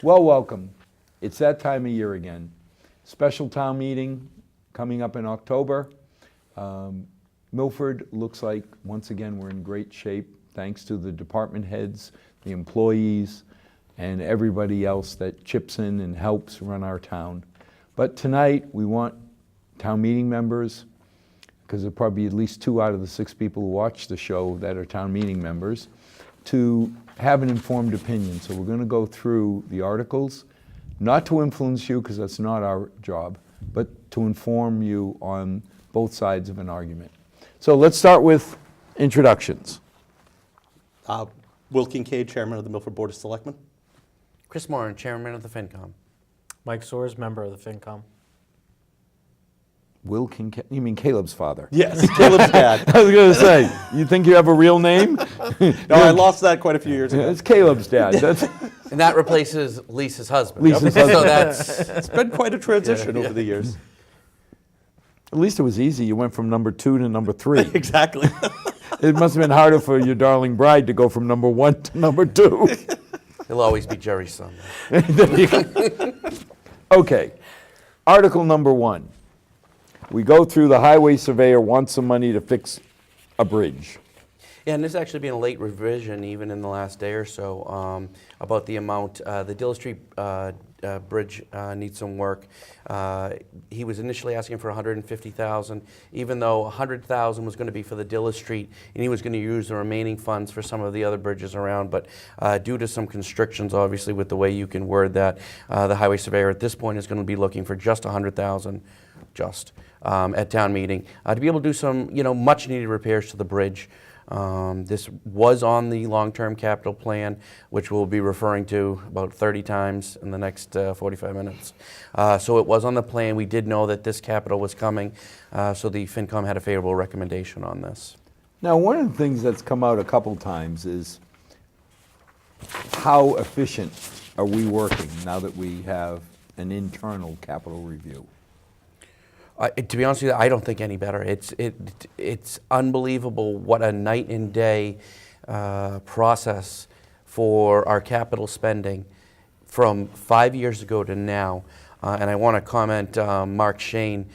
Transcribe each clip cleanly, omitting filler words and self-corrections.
Well, welcome. It's that time of year again. Special town meeting coming up in October. Milford looks like, once again, we're in great shape thanks to the department heads, the employees, and everybody else that chips in and helps run our town. But tonight, we want town meeting members, because there'll probably be at least 2 out of the 6 people who watch the show that are town meeting members, to have an informed opinion. So we're going to go through the articles, not to influence you, because that's not our job, but to inform you on both sides of an argument. So let's start with introductions. Will Kincaid, Chairman of the Milford Board of Selectmen. Chris Moran, Chairman of the FinCom. Mike Soares, member of the FinCom. Will Kincaid, you mean Caleb's father? Yes, Caleb's dad. I was going to say, you think you have a real name? No, I lost that quite a few years ago. It's Caleb's dad. That's And that replaces Lisa's husband. Lisa's So husband. that's, It's been quite a transition over the years. At least it was easy. You went from number 2 to number 3. Exactly. It must have been harder for your darling bride to go from number 1 to number 2. he'll always be Jerry's son. Okay, article number 1. We go through the highway surveyor wants some money to fix a bridge. Yeah, and there's actually been a late revision, even in the last day or so, about the amount. The Dilla Street Bridge needs some work. He was initially asking for $150,000, even though $100,000 was going to be for the Dilla Street, and he was going to use the remaining funds for some of the other bridges around. But due to some constrictions, obviously, with the way you can word that, the highway surveyor at this point is going to be looking for just $100,000, at town meeting to be able to do some, much needed repairs to the bridge. This was on the long-term capital plan, which we'll be referring to about 30 times in the next 45 minutes. So it was on the plan. We did know that this capital was coming, so the FinCom had a favorable recommendation on this. Now, one of the things that's come out a couple times is how efficient are we working now that we have an internal capital review? To be honest with you, I don't think any better. It's unbelievable what a night and day process for our capital spending from 5 years ago to now. And I want to comment, Mark Shane,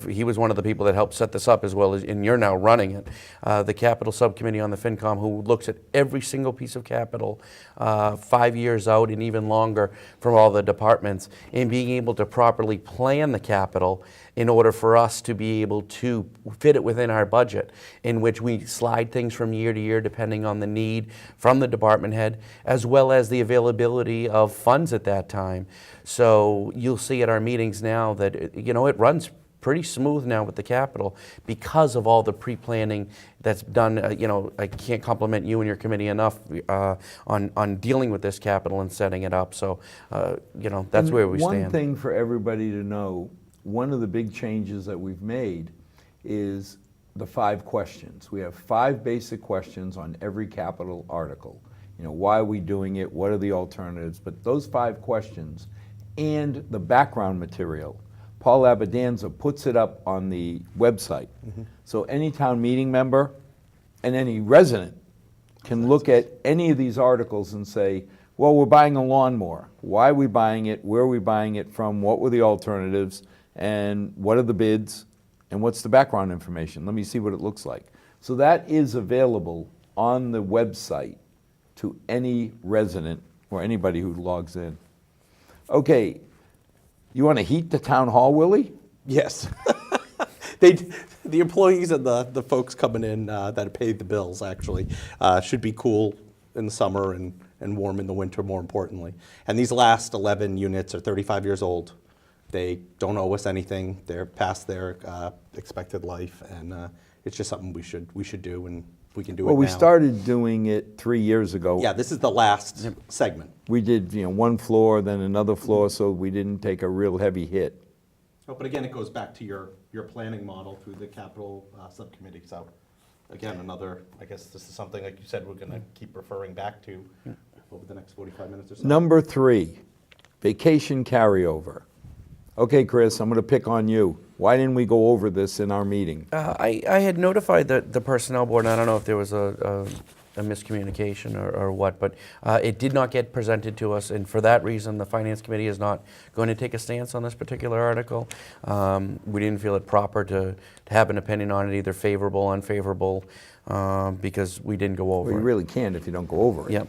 he was one of the people that helped set this up as well, and you're now running it. The capital subcommittee on the FinCom, who looks at every single piece of capital 5 years out and even longer from all the departments, and being able to properly plan the capital in order for us to be able to fit it within our budget, in which we slide things from year to year depending on the need from the department head, as well as the availability of funds at that time. So you'll see at our meetings now that it runs pretty smooth now with the capital because of all the pre-planning that's done. I can't compliment you and your committee enough on dealing with this capital and setting it up. So that's where we stand. One thing for everybody to know, one of the big changes that we've made is the 5 questions. We have 5 basic questions on every capital article. Why are we doing it? What are the alternatives? But those 5 questions and the background material, Paul Abadanza puts it up on the website. Mm-hmm. So any town meeting member and any resident can look at any of these articles and say, well, we're buying a lawnmower. Why are we buying it? Where are we buying it from? What were the alternatives? And what are the bids? And what's the background information? Let me see what it looks like. So that is available on the website to any resident or anybody who logs in. Okay, you want to heat the town hall, Willie? Yes. The employees and the folks coming in that pay the bills, actually, should be cool in the summer and warm in the winter, more importantly. And these last 11 units are 35 years old. They don't owe us anything. They're past their expected life, and it's just something we should do, and we can do it now. Well, we started doing it 3 years ago. Yeah, this is the last segment. We did, one floor, then another floor, so we didn't take a real heavy hit. Oh, but again, it goes back to your planning model through the capital subcommittee. So, again, I guess this is something, like you said, we're going to keep referring back to over the next 45 minutes or so. Number 3, vacation carryover. Okay, Chris, I'm going to pick on you. Why didn't we go over this in our meeting? I had notified the personnel board, and I don't know if there was a a miscommunication or what, but it did not get presented to us, and for that reason, the Finance Committee is not going to take a stance on this particular article. We didn't feel it proper to have an opinion on it, either favorable, unfavorable, because we didn't go over Well, you it. really can't if you don't go over it. Yep.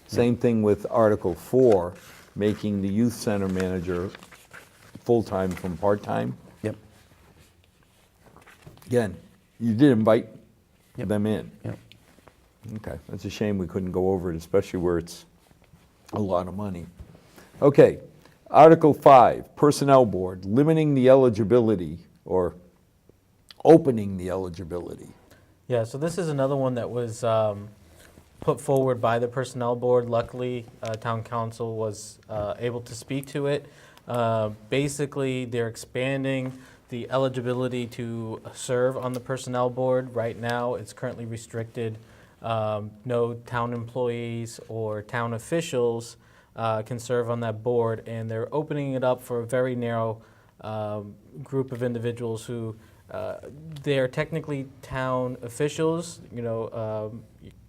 Same thing with Article 4, making the youth center manager full-time from part-time. Yep. Again, you did invite Yep. them in. Yep. Okay, that's a shame we couldn't go over it, especially where it's a lot of money. Okay, Article 5, Personnel Board, limiting the eligibility or opening the eligibility. Yeah, so this is another one that was put forward by the Personnel Board. Luckily, Town Council was able to speak to it. Basically, they're expanding the eligibility to serve on the Personnel Board. Right now, it's currently restricted. No town employees or town officials can serve on that board, and they're opening it up for a very narrow group of individuals who they're technically town officials.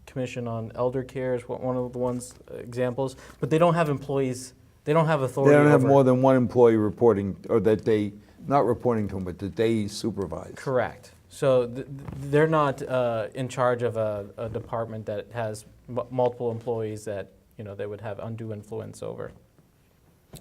Commission on Elder Care is one of the ones examples, but they don't have employees. They don't have They authority. don't have over- more than one employee reporting, or that they, not reporting to them, but that they supervise. Correct. So they're not in charge of a department that has multiple employees that they would have undue influence over.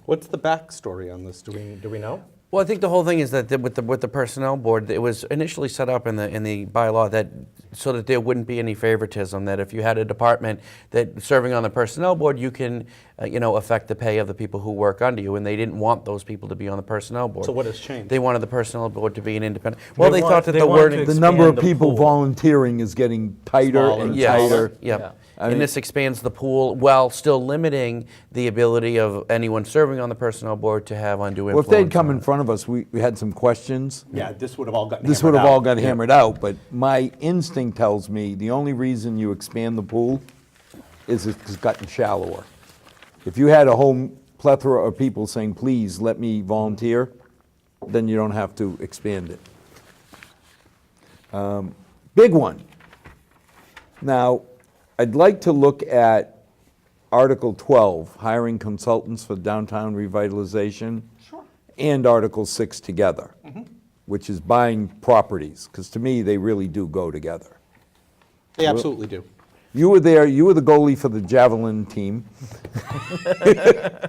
What's the backstory on this? Do we know? Well, I think the whole thing is that with the personnel board, it was initially set up in the bylaw that so that there wouldn't be any favoritism. That if you had a department that serving on the personnel board, you can affect the pay of the people who work under you, and they didn't want those people to be on the personnel board. So what has changed? They wanted the personnel board to be an independent. Well, They they want- thought that they the wanted wording. to The number of expand the people pool. volunteering is getting tighter Smaller and and Yes. tighter. Yep. Yeah. I mean- And this expands the pool while still limiting the ability of anyone serving on the personnel board to have undue Well, influence. if they'd come on in it. front of us, we had some questions. Yeah, this would have all gotten This would have all got Yeah. hammered out, but my instinct tells me the only reason you expand the pool is it's gotten shallower. If you had a whole plethora of people saying, please, let me volunteer, then you don't have to expand it. Big one. Now, I'd like to look at Article 12, hiring consultants for downtown revitalization. Sure. And Article 6 together, which is buying properties, because to me, they really do go together. They absolutely do. You were there, you were the goalie for the javelin team.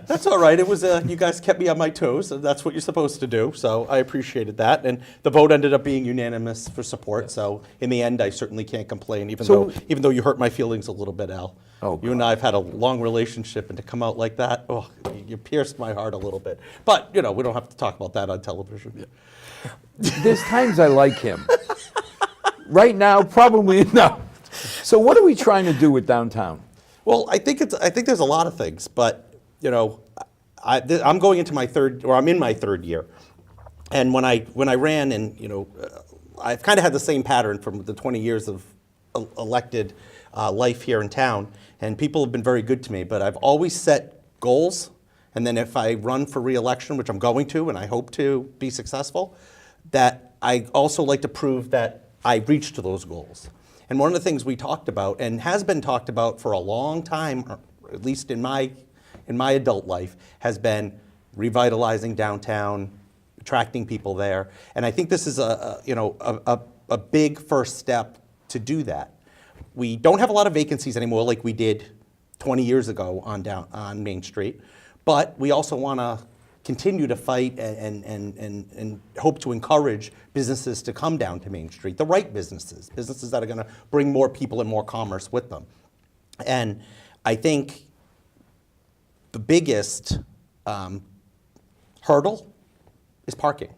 That's all right. It was you guys kept me on my toes, and that's what you're supposed to do. So I appreciated that, and the vote ended up being unanimous for support. So in the end, I certainly can't complain, even though you hurt my feelings a little bit, Al. Oh, you and I have had a long relationship, and to come out like that, oh, you pierced my heart a little bit. But we don't have to talk about that on television. There's times I like him. Right now, probably no. So what are we trying to do with downtown? Well, I think there's a lot of things, but I'm going into my I'm in my third year, and when I ran, and I've kind of had the same pattern from the 20 years of elected life here in town, and people have been very good to me. But I've always set goals, and then if I run for re-election, which I'm going to, and I hope to be successful, that I also like to prove that I reached those goals. And one of the things we talked about, and has been talked about for a long time, or at least in my adult life, has been revitalizing downtown, attracting people there. And I think this is a big first step to do that. We don't have a lot of vacancies anymore like we did 20 years ago on Main Street, but we also want to continue to fight and hope to encourage businesses to come down to Main Street, the right businesses that are going to bring more people and more commerce with them. And I think the biggest hurdle is parking.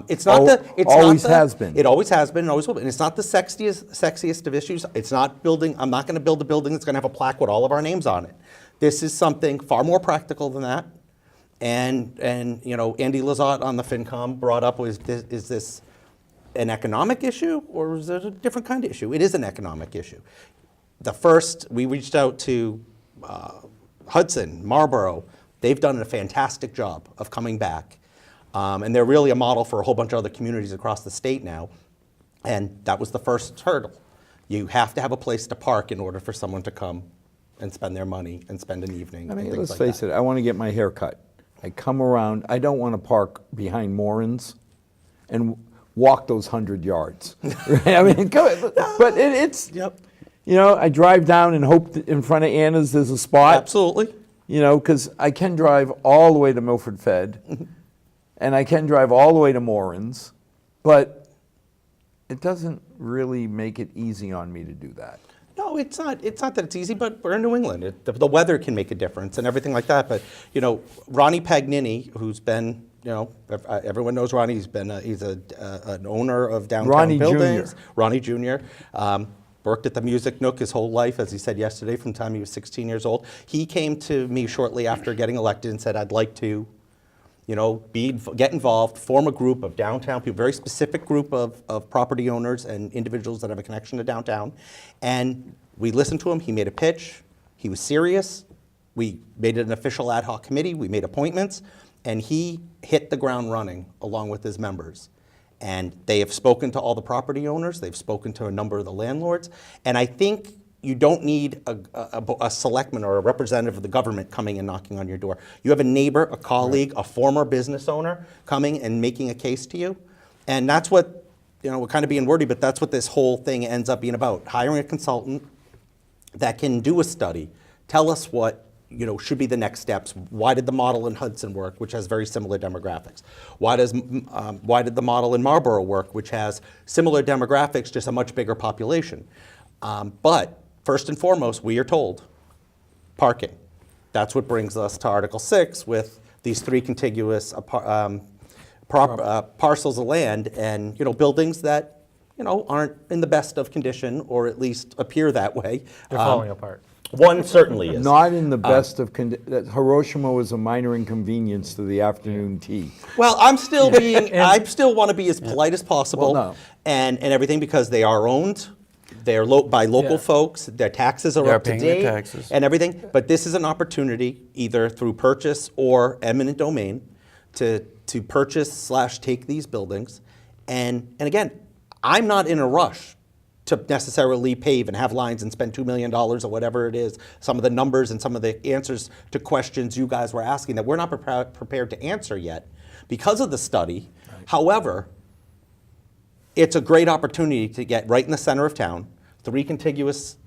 It's not Always has been. It always has been and always will be. And it's not the sexiest of issues. It's not building. I'm not going to build a building that's going to have a plaque with all of our names on it. This is something far more practical than that. And Andy Lazat on the FinCom brought up is this an economic issue or is it a different kind of issue? It is an economic issue. We reached out to Hudson, Marlborough. They've done a fantastic job of coming back. And they're really a model for a whole bunch of other communities across the state now. And that was the first hurdle. You have to have a place to park in order for someone to come and spend their money and spend an evening I and mean, things let's like face that. it, I want to get my hair cut. I come around, I don't want to park behind Morin's and walk those 100 yards. Right? I mean, but it's, Yep. you know, I drive down and hope that in front of Anna's there's a spot. Absolutely. You know, because I can drive all the way to Milford Fed, and I can drive all the way to Morin's, but it doesn't really make it easy on me to do that. No, it's not. It's not that it's easy, but we're in New England. The weather can make a difference and everything like that. But you know, Ronnie Pagnini, who's been, you know, everyone knows Ronnie. He's an owner of downtown Ronnie buildings. Jr. Ronnie Jr. Worked at the Music Nook his whole life, as he said yesterday, from the time he was 16 years old. He came to me shortly after getting elected and said, "I'd like to, you know, get involved, form a group of downtown people, very specific group of property owners and individuals that have a connection to downtown." And we listened to him. He made a pitch. He was serious. We made it an official ad hoc committee. We made appointments. And he hit the ground running along with his members. And they have spoken to all the property owners. They've spoken to a number of the landlords. And I think you don't need a selectman or a representative of the government coming and knocking on your door. You have a neighbor, a colleague, a former business owner coming and making a case to you. And that's what, you know, we're kind of being wordy, but that's what this whole thing ends up being about. Hiring a consultant that can do a study, tell us what, you know, should be the next steps. Why did the model in Hudson work, which has very similar demographics? Why did the model in Marlborough work, which has similar demographics, just a much bigger population? But first and foremost, we are told, parking. That's what brings us to Article 6 with these 3 contiguous parcels of land and, you know, buildings that, you know, aren't in the best of condition, or at least appear that way. They're falling apart. One certainly is. Not in the best of that Hiroshima was a minor inconvenience to the afternoon tea. Well, I'm still being, I still want to be as polite as possible, Well, no. and everything, because they are owned, they're by local Yeah. folks, their taxes are They are up to paying their date, taxes. and everything. But this is an opportunity, either through purchase or eminent domain, to purchase/take these buildings. And again, I'm not in a rush to necessarily pave and have lines and spend $2 million or whatever it is. Some of the numbers and some of the answers to questions you guys were asking that we're not prepared to answer yet because of the study. Right. However, it's a great opportunity to get right in the center of town, 3 contiguous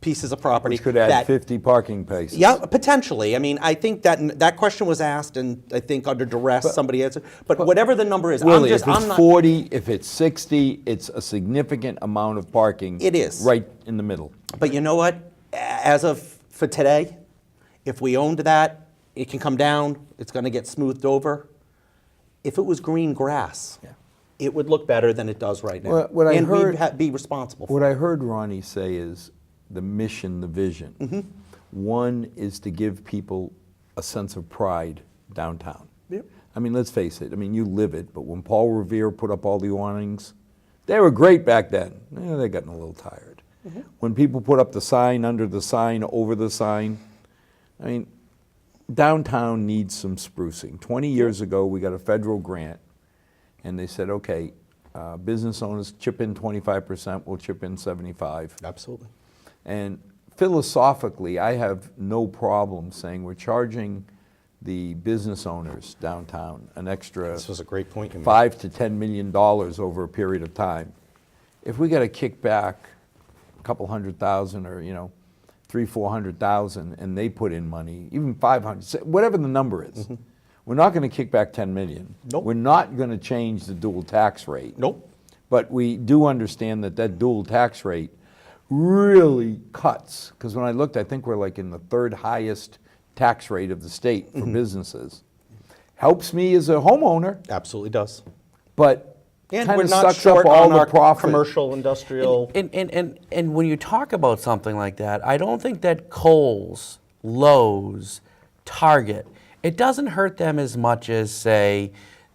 pieces of property. Which could add 50 parking places. Yeah, potentially. I mean, I think that question was asked, and I think under duress somebody answered. But whatever the number is, Really, I'm if it's not. 40, if it's 60, it's a significant amount of parking. It is. Right in the middle. But you know what? As of for today, if we owned that, it can come down. It's going to get smoothed over. If it was green grass, it would look better than it does right now. What I and heard- we'd be responsible for What I heard Ronnie say is the mission, the vision. Mm-hmm. One is to give people a sense of pride downtown. Yep. I mean, let's face it. I mean, you live it, but when Paul Revere put up all the awnings, they were great back then. They're getting a little tired. Mm-hmm. When people put up the sign, under the sign, over the sign, I mean, downtown needs some sprucing. 20 years ago, we got a federal grant, and they said, okay, business owners chip in 25%, we'll chip in 75%. Absolutely. And philosophically, I have no problem saying we're charging the business owners downtown an extra This was a great point you made. $5 to $10 million over a period of time. If we got to kick back a couple $100,000 or, you know, 300,000-400,000, and they put in money, even 500, whatever the number is, we're not going to kick back 10 million. Nope. We're not going to change the dual tax rate. Nope. But we do understand that that dual tax rate really cuts, because when I looked, I think we're like in the 3rd highest tax rate of the state for businesses. Helps me as a homeowner, Absolutely does. but And kind we're of not sucks short up all on the our profit. commercial, industrial. And when you talk about something like that, I don't think that Kohl's, Lowe's, Target, it doesn't hurt them as much as, say,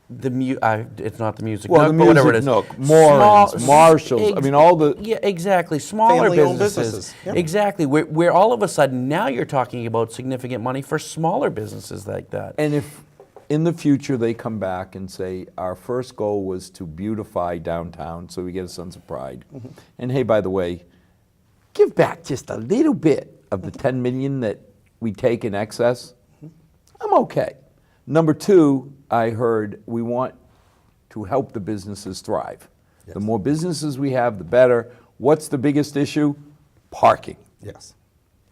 it's not the Music Well, Nook, the but whatever it Music is. Nook, Morin's, Marshalls, I mean, all the- Yeah, exactly. Smaller Family-owned businesses. businesses, yep. Exactly. Where all of a sudden now you're talking about significant money for smaller businesses like that. And if in the future they come back and say, our first goal was to beautify downtown so we get a sense of pride. And hey, by the way, give back just a little bit of the 10 million that we take in excess, I'm okay. Number two, I heard we want to help the businesses thrive. The more businesses we have, the better. What's the biggest issue? Parking. Yes.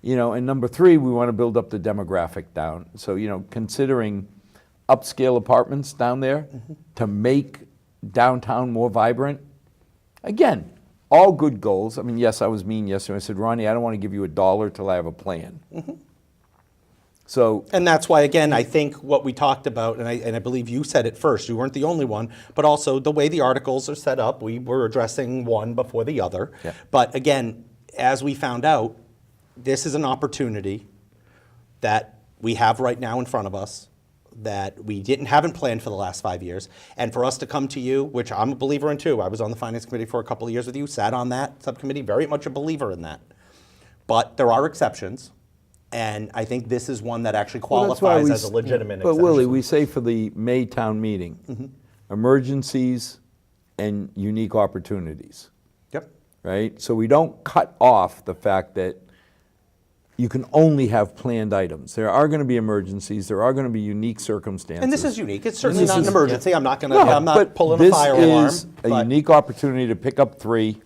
You know, and number three, we want to build up the demographic down. So, you know, considering upscale apartments down there to make downtown more vibrant, again, all good goals. I mean, yes, I was mean yesterday. I said, Ronnie, I don't want to give you $1 till I have a plan. So, And that's why, again, I think what we talked about, and I believe you said it first, you weren't the only one, but also the way the articles are set up, we were addressing one before the other. Yeah. But again, as we found out, this is an opportunity that we have right now in front of us that we haven't planned for the last 5 years. And for us to come to you, which I'm a believer in too, I was on the Finance Committee for a couple of years with you, sat on that subcommittee, very much a believer in that. But there are exceptions. And I think this is one that actually well, that's why qualifies as a legitimate But exception. Willie, we say for the May town meeting, emergencies and unique opportunities, Yep. right? So we don't cut off the fact that you can only have planned items. There are going to be emergencies. There are going to be unique circumstances. And this is unique. It's certainly This not an is- emergency. I'm not going No, to. I'm not but pulling a fire alarm. This is a but- unique opportunity to pick up three,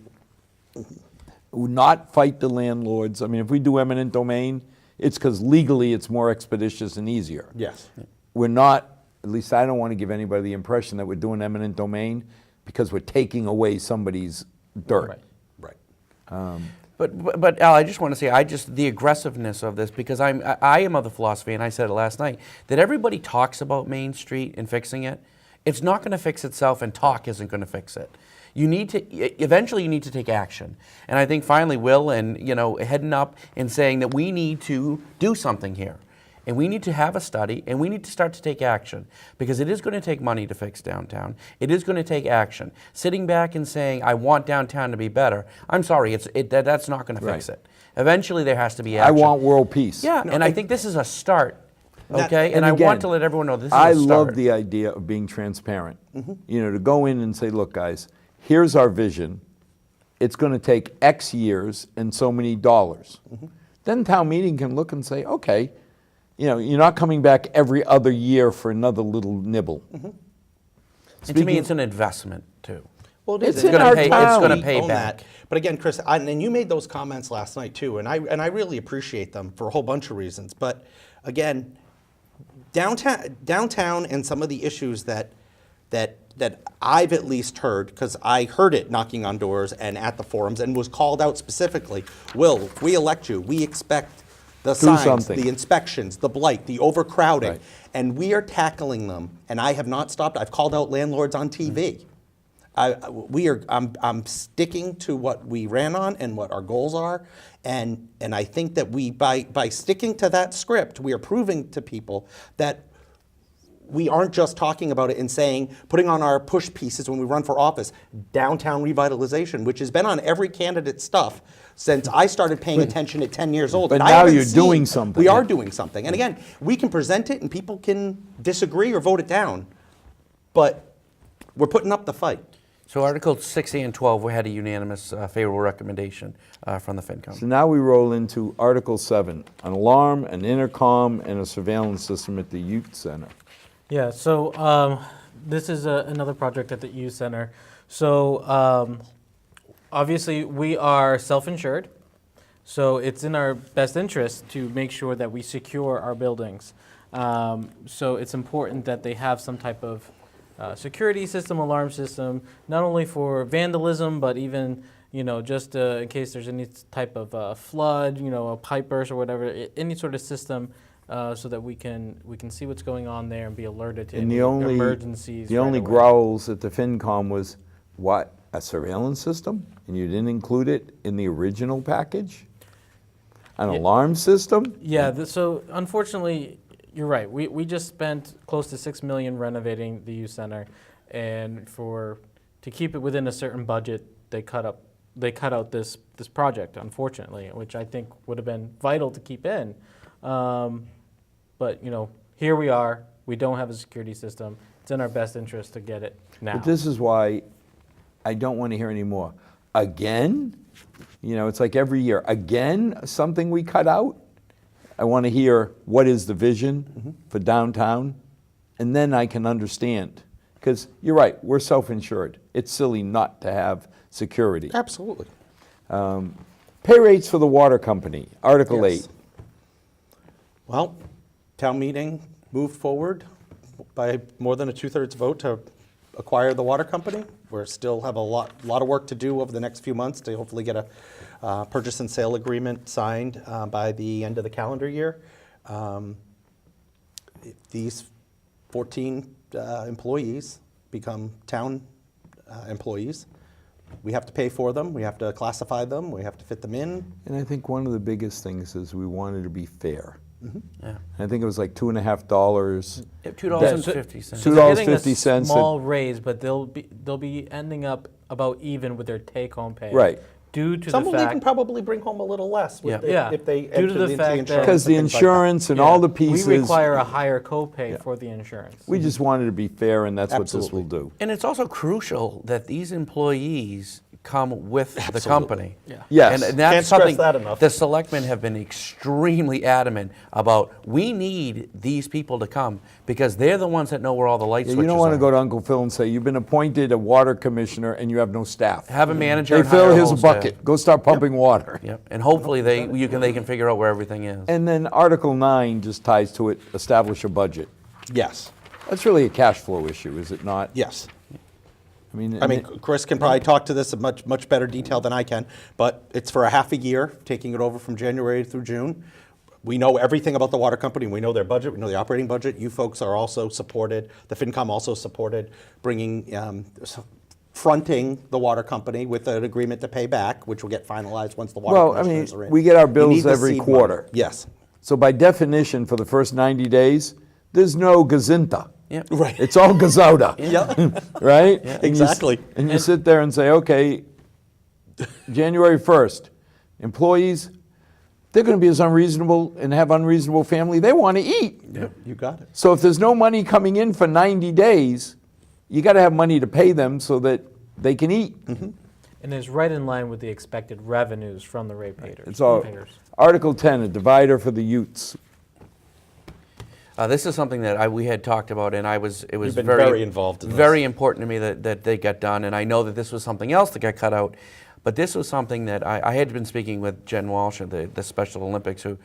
not fight the landlords. I mean, if we do eminent domain, it's because legally it's more expeditious and easier. Yes. We're not, at least I don't want to give anybody the impression that we're doing eminent domain because we're taking away somebody's dirt. Right. Right. But Al, I just want to say, the aggressiveness of this, because I am of the philosophy, and I said it last night, that everybody talks about Main Street and fixing it. It's not going to fix itself, and talk isn't going to fix it. Eventually you need to take action. And I think finally Will and, heading up and saying that we need to do something here. And we need to have a study, and we need to start to take action, because it is going to take money to fix downtown. It is going to take action. Sitting back and saying, I want downtown to be better, I'm sorry, that's not going to fix Right. it. Eventually there has to be I action. want world peace. Yeah, and I think this is a start, okay? And And I again, want to let everyone know this is a I start. love the idea of being transparent. To go in and say, look, guys, here's our vision. It's going to take X years and so many dollars. Then town meeting can look and say, okay, you're not coming back every other year for another little nibble. And to me, it's an investment, too. Well, It's is. in our It's town. going to pay Own back. that. But again, Chris, and you made those comments last night too, and I really appreciate them for a whole bunch of reasons. But again, downtown and some of the issues that I've at least heard, because I heard it knocking on doors and at the forums, and was called out specifically. Will, if we elect you, we expect the signs, something. the inspections, the blight, the overcrowding, Right. and we are tackling them. And I have not stopped. I've called out landlords on TV. I'm sticking to what we ran on and what our goals are, and I think that by sticking to that script, we are proving to people that we aren't just talking about it and putting on our push pieces when we run for office, downtown revitalization, which has been on every candidate's stuff since I started paying attention at 10 years old. But And I now haven't you're doing seen- something. We are doing something. And again, we can present it and people can disagree or vote it down, but we're putting up the fight. So Articles 6 and 12, we had a unanimous favorable recommendation from the FinCom. So now we roll into Article 7, an alarm, an intercom, and a surveillance system at the youth center. Yeah, so this is another project at the youth center. So obviously we are self-insured, so it's in our best interest to make sure that we secure our buildings. So it's important that they have some type of security system, alarm system, not only for vandalism, but even just in case there's any type of flood, a pipe burst or whatever, any sort of system. So that we can see what's going on there and be alerted to And any emergencies. the right only away. growls at the FinCom was, what, a surveillance system? And you didn't include it in the original package? An Yeah. alarm system? Yeah. So unfortunately, you're right. We just spent close to $6 million renovating the youth center, and to keep it within a certain budget, they cut out this project. Unfortunately, which I think would have been vital to keep in. But here we are. We don't have a security system. It's in our best interest to get it now. But this is why I don't want to hear any more. Again? You know, it's like every year, again, something we cut out? I want to hear what is the vision for downtown, and then I can understand. Because you're right, we're self-insured. It's silly not to have security. Absolutely. Pay rates for the water company, Article Yes. 8. Well, town meeting moved forward by more than a 2/3 vote to acquire the water company. We still have a lot of work to do over the next few months to hopefully get a purchase and sale agreement signed by the end of the calendar year. These 14 employees become town employees. We have to pay for them, we have to classify them, we have to fit them in. And I think one of the biggest things is we wanted to be fair. Yeah. I think it was like $2.50. $2.50. So they're getting a $2.50 small raise, but they'll be ending up about even with their take-home pay. Right. Due to Some the will even fact probably bring home a little less Yeah. if they Due to enter the into fact that- insurance. Because the and things like that. insurance and all the we pieces. require a higher copay for the insurance. We just wanted to be fair, and that's what this Absolutely. will do. And it's also crucial that these employees come with the Absolutely. company. Yeah. Yes. And that's Can't stress something that enough. the selectmen have been extremely adamant about. We need these people to come because they're the ones that know where all the light Yeah, switches you don't want to are. go to Uncle Phil and say, you've been appointed a water commissioner and you have no staff. Have a manager Hey, and hire Phil, a here's a whole staff. bucket. Go start pumping water. Yep. And hopefully they can figure out where everything is. And then Article 9 just ties to it, establish a budget. Yes, That's really a cash flow issue, is it not? yes. I mean, I mean, Chris can probably talk to this in much better detail than I can, but it's for a half a year, taking it over from January through June. We know everything about the water company. We know their budget. We know the operating budget. You folks are also supported. The FinCom also supported bringing, fronting the water company with an agreement to pay back, which will get finalized once the water Well, I mean, commissioners are in. we get our You bills need the every seed quarter. money. Yes. So by definition, for the first 90 days, there's no gazinta. Yep. Right. It's all gazota. Yeah. Right? Yeah. And you Exactly. and you sit there and say, okay, January 1st, employees, they're going to be as unreasonable and have unreasonable family. They want to eat. You got it. So if there's no money coming in for 90 days, you got to have money to pay them so that they can eat. And it's right in line with the expected revenues from the ratepayers. It's all Article 10, a divider for the Utes. This is something that we had talked about, and it was You've been very involved in this. very important to me that they got done, and I know that this was something else that got cut out, but this was something that I had been speaking with Jen Walsh of the Special Olympics, who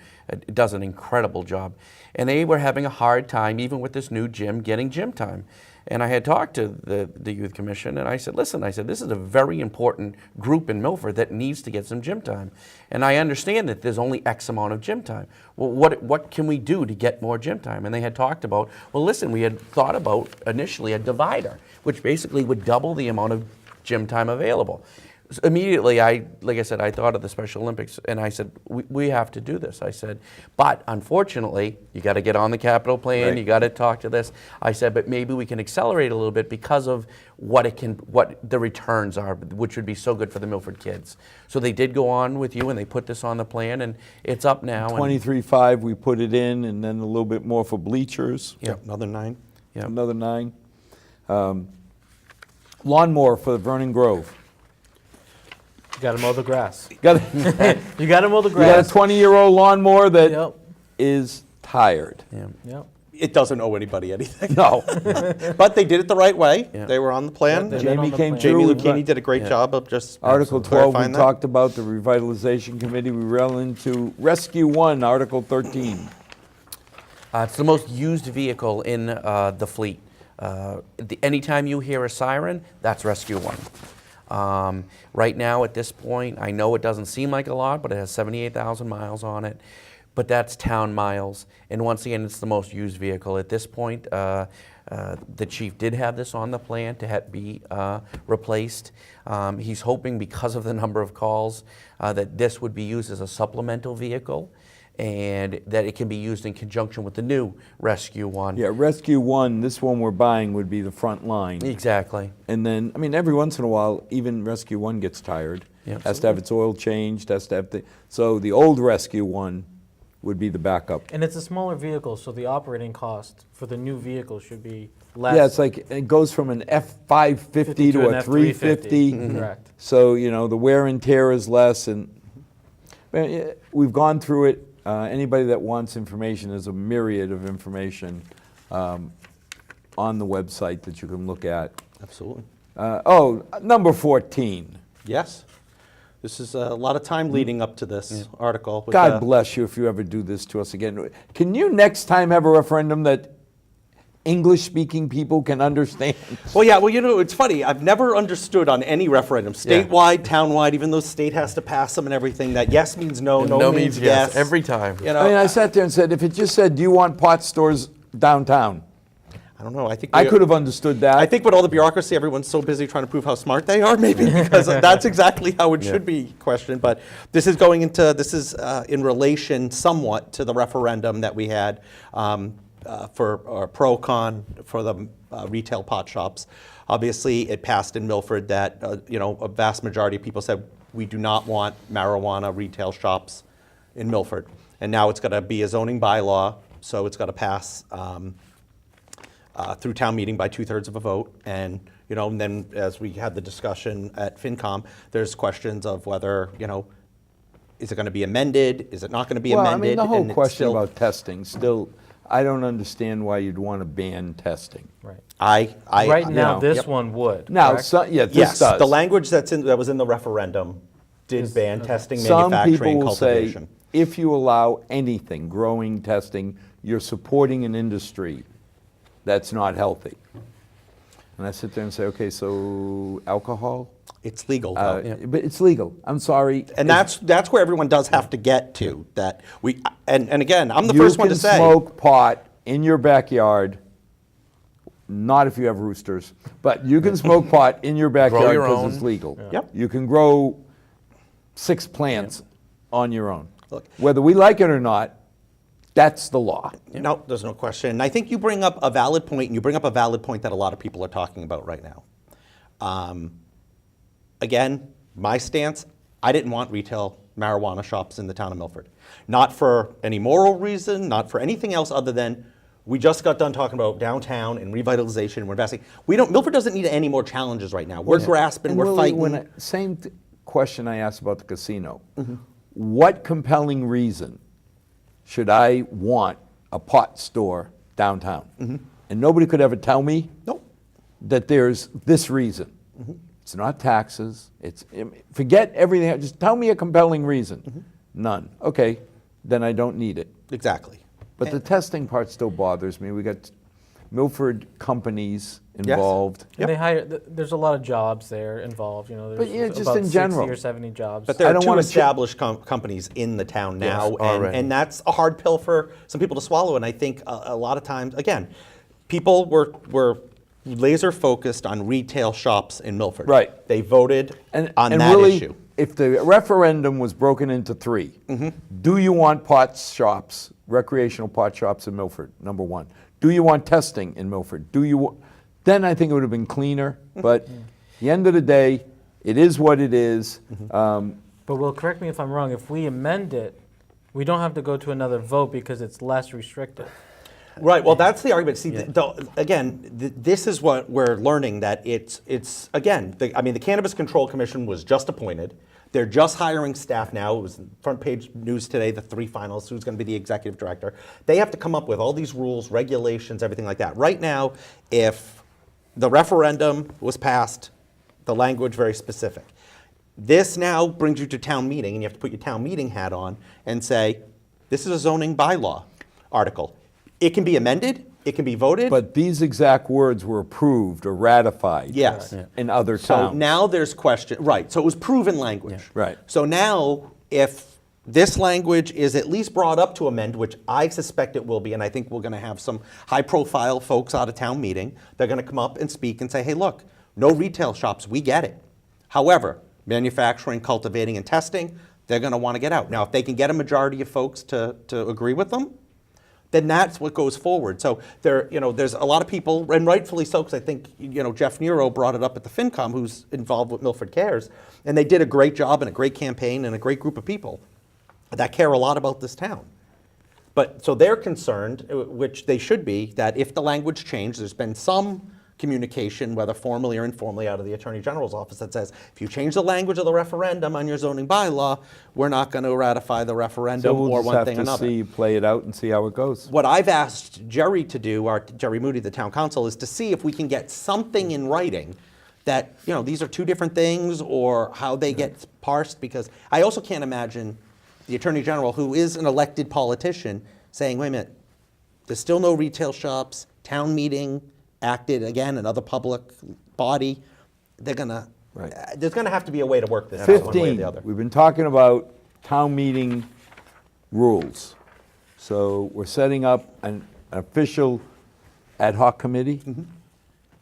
does an incredible job, and they were having a hard time, even with this new gym, getting gym time. And I had talked to the Youth Commission, and I said, listen, this is a very important group in Milford that needs to get some gym time. And I understand that there's only X amount of gym time. Well, what can we do to get more gym time? And they had talked about, well, listen, we had thought about initially a divider, which basically would double the amount of gym time available. So immediately, like I said, I thought of the Special Olympics, and I said, we have to do this. I said, but unfortunately, you got to get on the capital plan, Right. you got to talk to this. I said, but maybe we can accelerate a little bit because of what the returns are, which would be so good for the Milford kids. So they did go on with you, and they put this on the plan, and it's up now. and- 23.5, we put it in, and then a little bit more for bleachers. Yep. Another 9. Yep. Another 9. Lawnmower for Vernon Grove. You got to mow the grass. Got a, You got to mow the you got a grass. 20-year-old lawnmower that is Yep. tired. Yeah. Yep. It doesn't owe anybody anything. No. But they did it the right way. Yeah. They were on the plan. They've been Jamie on the came plan. through. Jamie We've Lucchini got- did a great job of just Article 12, we clarifying that. talked about the revitalization committee. We ran into Rescue 1, Article 13. It's the most used vehicle in the fleet. Anytime you hear a siren, that's Rescue 1. Right now, at this point, I know it doesn't seem like a lot, but it has 78,000 miles on it. But that's town miles. And once again, it's the most used vehicle. At this point, the chief did have this on the plan to be replaced. He's hoping, because of the number of calls, that this would be used as a supplemental vehicle, and that it can be used in conjunction with the new Rescue 1. Yeah, Rescue 1, this one we're buying would be the front line. Exactly. And then, I mean, every once in a while, even Rescue 1 gets tired. Yep. Has to have its oil changed, has to have so the old Rescue 1 would be the backup. And it's a smaller vehicle, so the operating cost for the new vehicle should be less. Yeah, it's like, it goes from an F550 to a 350. Correct. So, the wear and tear is less, and we've gone through it. Anybody that wants information, there's a myriad of information on the website that you can look at. Absolutely. Number 14. Yes. This is a lot of time leading up to this article. with, God bless you if you ever do this to us again. Can you next time have a referendum that English-speaking people can understand? Well, yeah, it's funny. I've never understood on any referendum, statewide, townwide, even though the state has to pass them and everything, that yes means no, no means yes. every time. I sat there and said, if it just said, do you want pot stores downtown? I don't know. I think I could have understood that. I think with all the bureaucracy, everyone's so busy trying to prove how smart they are, maybe, because that's exactly how it should be questioned. But this is in relation somewhat to the referendum that we had for pro-con for the retail pot shops. Obviously, it passed in Milford that a vast majority of people said we do not want marijuana retail shops in Milford, and now it's got to be a zoning bylaw, so it's got to pass through town meeting by 2/3 of a vote, and and then as we had the discussion at FinCom, there's questions of whether is it going to be amended, is it not going to be amended? I mean, the whole and it's question still- about testing, still, I don't understand why you'd want to ban testing. Right. I Right now, know, this yep. one would. Now, correct? this yes, does. the language that was in the referendum did ban testing, Some manufacturing, people and will say, cultivation. if you allow anything, growing, testing, you're supporting an industry that's not healthy. And I sit there and say, okay, so alcohol? It's legal, though. But it's legal. I'm sorry. And that's where everyone does have to get to. That we and again, I'm the first one to say. You can smoke pot in your backyard, not if you have roosters, but you can smoke pot in your backyard your because own. it's legal. Yep. You can grow 6 plants on your own. Look. Whether we like it or not, that's the law. No, there's no question. And I think you bring up a valid point, and you bring up a valid point that a lot of people are talking about right now. Again, my stance, I didn't want retail marijuana shops in the town of Milford. Not for any moral reason, not for anything else other than we just got done talking about downtown and revitalization, and we're investing. Milford doesn't need any more challenges right now. We're grasping, And we're Willie, fighting. Same question I asked about the casino. What compelling reason should I want a pot store downtown? And nobody could ever tell me Nope. that there's this reason. It's not taxes. Forget everything. Just tell me a compelling reason. None. Okay, then I don't need it. Exactly. But the testing part still bothers me. We got Milford companies involved. And they hire. There's a lot of jobs there involved. There's But, yeah, just about in 60 general. or 70 jobs. But there I are don't two wanna established companies in the town now, already. and that's a hard pill for some people to swallow. And I think a lot of times, again, people were laser focused on retail shops in Milford. Right. They voted on that really, issue. If the referendum was broken into 3, do you want pot shops, recreational pot shops in Milford? Number 1. Do you want testing in Milford? Then I think it would have been cleaner. But at the end of the day, it is what it is. But Will, correct me if I'm wrong. If we amend it, we don't have to go to another vote because it's less restrictive. Right. Well, that's the argument. See, this is what we're learning, that it's again. The Cannabis Control Commission was just appointed. They're just hiring staff now. It was front page news today, the 3 finalists, who's going to be the executive director. They have to come up with all these rules, regulations, everything like that. Right now, if the referendum was passed, the language very specific. This now brings you to town meeting, and you have to put your town meeting hat on and say, this is a zoning bylaw article. It can be amended, it can be voted. But these exact words were approved or ratified Yes. in other So towns. now there's question, right, so it was proven language. Right. So now, if this language is at least brought up to amend, which I suspect it will be, and I think we're gonna have some high-profile folks out of town meeting, they're gonna come up and speak and say, hey, look, no retail shops, we get it. However, manufacturing, cultivating, and testing, they're gonna wanna get out. Now, if they can get a majority of folks to agree with them, then that's what goes forward. So there's a lot of people, and rightfully so, because I think Jeff Nero brought it up at the FinCom, who's involved with Milford Cares, and they did a great job and a great campaign and a great group of people that care a lot about this town. But, so they're concerned, which they should be, that if the language changed, there's been some communication, whether formally or informally, out of the Attorney General's office that says, if you change the language of the referendum on your zoning bylaw, we're not going to ratify the So referendum we'll or just one have thing or to another. see, play it out and see how it goes. What I've asked Jerry to do, or Jerry Moody, the town council, is to see if we can get something in writing that, you know, these are two different things, or how they get parsed, because I also can't imagine the Attorney General, who is an elected politician, saying, wait a minute, there's still no retail shops, town meeting acted, again, another public body, they're gonna, Right. there's gonna have to be a way to work this out one way or 15, the other. we've been talking about town meeting rules. So we're setting up an official ad hoc committee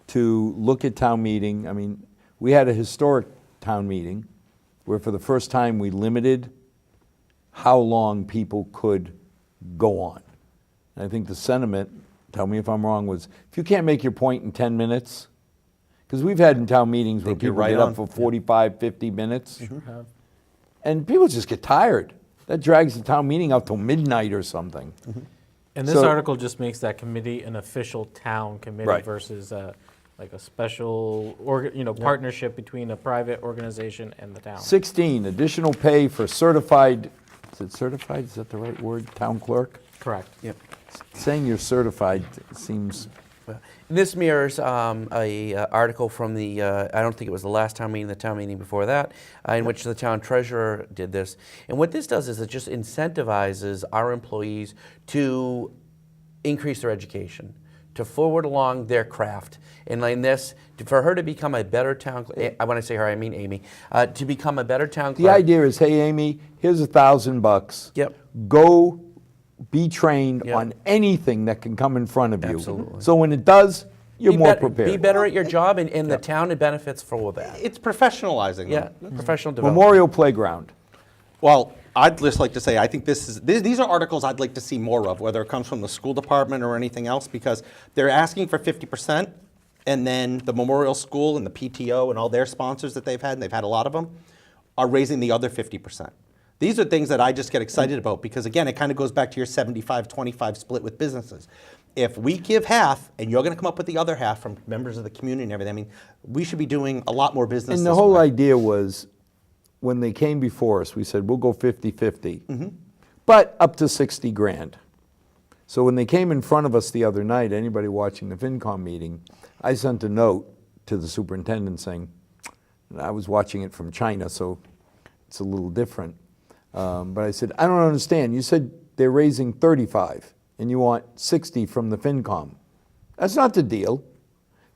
to look at town meeting. I mean, we had a historic town meeting where for the first time we limited how long people could go on. And I think the sentiment, tell me if I'm wrong, was if you can't make your point in 10 minutes, because we've had in town meetings where Think you're people right get on. up for 45, 50 minutes, and people just get tired. That drags the town meeting out till midnight or something. And this So- article just makes that committee an official town committee Right. versus like a special, partnership between a private organization and the town. 16, additional pay for certified, is it certified, is that the right word, town clerk? Correct. Yep. Saying you're certified seems, This mirrors a article from the, I don't think it was the last town meeting, the town meeting before that, in which the town treasurer did this. And what this does is it just incentivizes our employees to increase their education, to forward along their craft. And like this, for her to become a better town, when I say her, I mean Amy, to become a better town clerk. the idea is, hey, Amy, here's $1,000. Yep. Go be trained Yep. on anything that can come in front of you. Absolutely. So when it does, you're more prepared. Be better at your job, and the town benefits for that. It's professionalizing them. Yeah, professional development. Memorial Playground. Well, I'd just like to say, I think these are articles I'd like to see more of, whether it comes from the school department or anything else, because they're asking for 50%, and then the Memorial School and the PTO and all their sponsors that they've had, and they've had a lot of them, are raising the other 50%. These are things that I just get excited about, because again, it kind of goes back to your 75-25 split with businesses. If we give half, and you're going to come up with the other half from members of the community and everything, I mean, we should be doing a lot more business And the this whole way. idea was, when they came before us, we said, we'll go 50-50, but up to 60 grand. So when they came in front of us the other night, anybody watching the FinCom meeting, I sent a note to the superintendent saying, I was watching it from China, so it's a little different. But I said, I don't understand. You said they're raising 35 and you want 60 from the FinCom. That's not the deal.